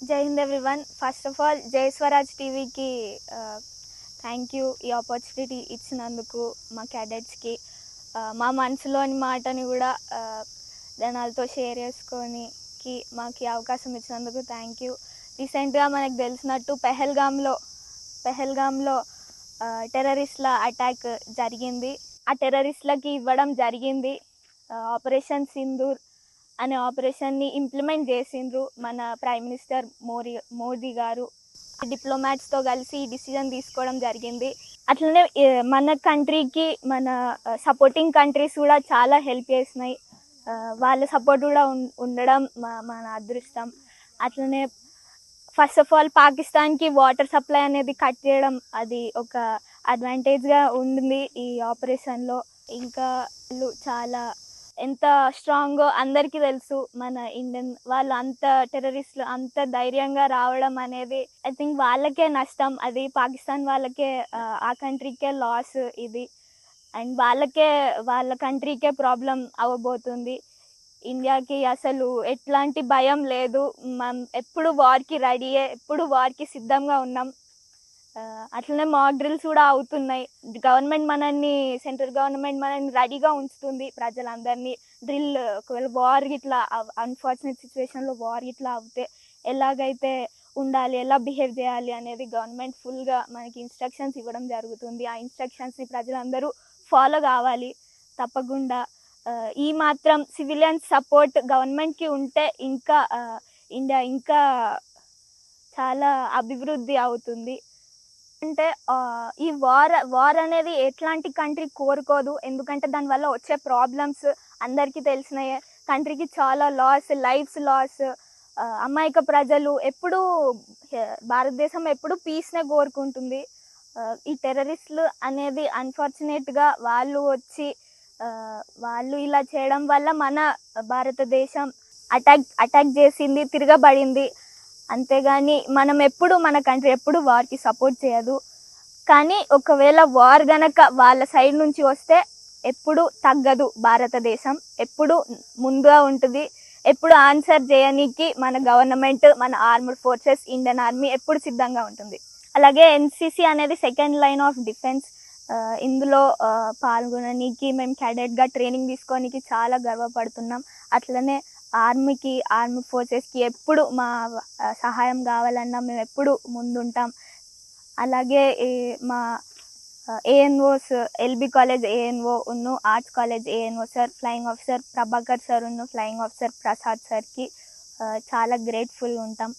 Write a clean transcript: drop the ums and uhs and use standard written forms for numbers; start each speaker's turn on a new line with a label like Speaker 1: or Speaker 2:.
Speaker 1: జై Hind everyone. First of all జై స్వరాజ్ టీవీకి థ్యాంక్ యూ ఈ ఆపర్చునిటీ ఇచ్చినందుకు మా క్యాడెట్స్కి. మా మనసులోని మాటని కూడా జనాలతో షేర్ చేసుకోనికి మాకు ఈ అవకాశం ఇచ్చినందుకు థ్యాంక్ యూ. రీసెంట్గా మనకు తెలిసినట్టు పెహల్గాంలో టెర్రరిస్ట్ల అటాక్ జరిగింది. ఆ టెర్రరిస్ట్లకి ఇవ్వడం జరిగింది ఆపరేషన్ సింధూర్ అనే ఆపరేషన్ని ఇంప్లిమెంట్ చేసిండ్రు మన ప్రైమ్ మినిస్టర్ మోదీ గారు. డిప్లొమాట్స్తో కలిసి ఈ డిసిజన్ తీసుకోవడం జరిగింది. అట్లనే మన కంట్రీకి మన సపోర్టింగ్ కంట్రీస్ కూడా చాలా హెల్ప్ చేసినాయి. వాళ్ళ సపోర్ట్ కూడా ఉండడం మన అదృష్టం. అట్లనే ఫస్ట్ ఆఫ్ ఆల్ పాకిస్తాన్కి వాటర్ సప్లై అనేది కట్ చేయడం అది ఒక అడ్వాంటేజ్గా ఉంది ఈ ఆపరేషన్లో. ఇంకా చాలా ఎంత స్ట్రాంగో అందరికీ తెలుసు. మన ఇండియన్ వాళ్ళు అంత టెర్రరిస్టులు అంత ధైర్యంగా రావడం అనేది ఐ థింక్ వాళ్ళకే నష్టం. అది పాకిస్తాన్ వాళ్ళకే ఆ కంట్రీకే లాస్ ఇది. అండ్ వాళ్ళ కంట్రీకే ప్రాబ్లం అవ్వబోతుంది. ఇండియాకి అసలు ఎట్లాంటి భయం లేదు. మనం ఎప్పుడు వార్కి రెడీయే, ఎప్పుడు వార్కి సిద్ధంగా ఉన్నాం. అట్లనే మాక్ డ్రిల్స్ కూడా అవుతున్నాయి. సెంట్రల్ గవర్నమెంట్ మనల్ని రెడీగా ఉంచుతుంది ప్రజలందరినీ. ఒకవేళ వార్ ఇట్లా అన్ఫార్చునేట్ సిచ్యువేషన్లో వార్ ఇట్లా అవుతే ఎలాగైతే ఉండాలి, ఎలా బిహేవ్ చేయాలి అనేది గవర్నమెంట్ ఫుల్గా మనకి ఇన్స్ట్రక్షన్స్ ఇవ్వడం జరుగుతుంది. ఆ ఇన్స్ట్రక్షన్స్ని ప్రజలందరూ ఫాలో కావాలి తప్పకుండా. ఈ మాత్రం సివిలియన్ సపోర్ట్ గవర్నమెంట్కి ఉంటే ఇంకా ఇండియా ఇంకా చాలా అభివృద్ధి అవుతుంది. అంటే ఈ వార్ అనేది ఎట్లాంటి కంట్రీ కోరుకోదు. ఎందుకంటే దానివల్ల వచ్చే ప్రాబ్లమ్స్ అందరికీ తెలిసినాయే. కంట్రీకి చాలా లైఫ్స్ లాస్. అమాయక ప్రజలు ఎప్పుడూ భారతదేశం ఎప్పుడు పీస్నే కోరుకుంటుంది. ఈ టెర్రరిస్టులు అనేది అన్ఫార్చునేట్గా వాళ్ళు ఇలా చేయడం వల్ల మన భారతదేశం అటాక్ చేసింది, తిరగబడింది. అంతేగాని మన కంట్రీ ఎప్పుడు వార్కి సపోర్ట్ చేయదు. కానీ ఒకవేళ వార్ గనక వాళ్ళ సైడ్ నుంచి వస్తే ఎప్పుడు తగ్గదు. భారతదేశం ఎప్పుడు ముందుగా ఉంటుంది. ఎప్పుడు ఆన్సర్ చేయడానికి మన గవర్నమెంట్, మన ఆర్మ్డ్ ఫోర్సెస్, ఇండియన్ ఆర్మీ ఎప్పుడు సిద్ధంగా ఉంటుంది. అలాగే ఎన్సిసి అనేది సెకండ్ లైన్ ఆఫ్ డిఫెన్స్. ఇందులో పాల్గొనడానికి మేము క్యాడెట్గా ట్రైనింగ్ తీసుకోనికి చాలా గర్వపడుతున్నాం. అట్లనే ఆర్మ్డ్ ఫోర్సెస్కి ఎప్పుడు మా సహాయం కావాలన్నా మేము ఎప్పుడు ముందుంటాం. అలాగే మా ANOs, LB college ANO arts college ANO sir, flying officer Prabhakar sir flying officer Prasad సార్కి చాలా గ్రేట్ఫుల్గా ఉంటాం.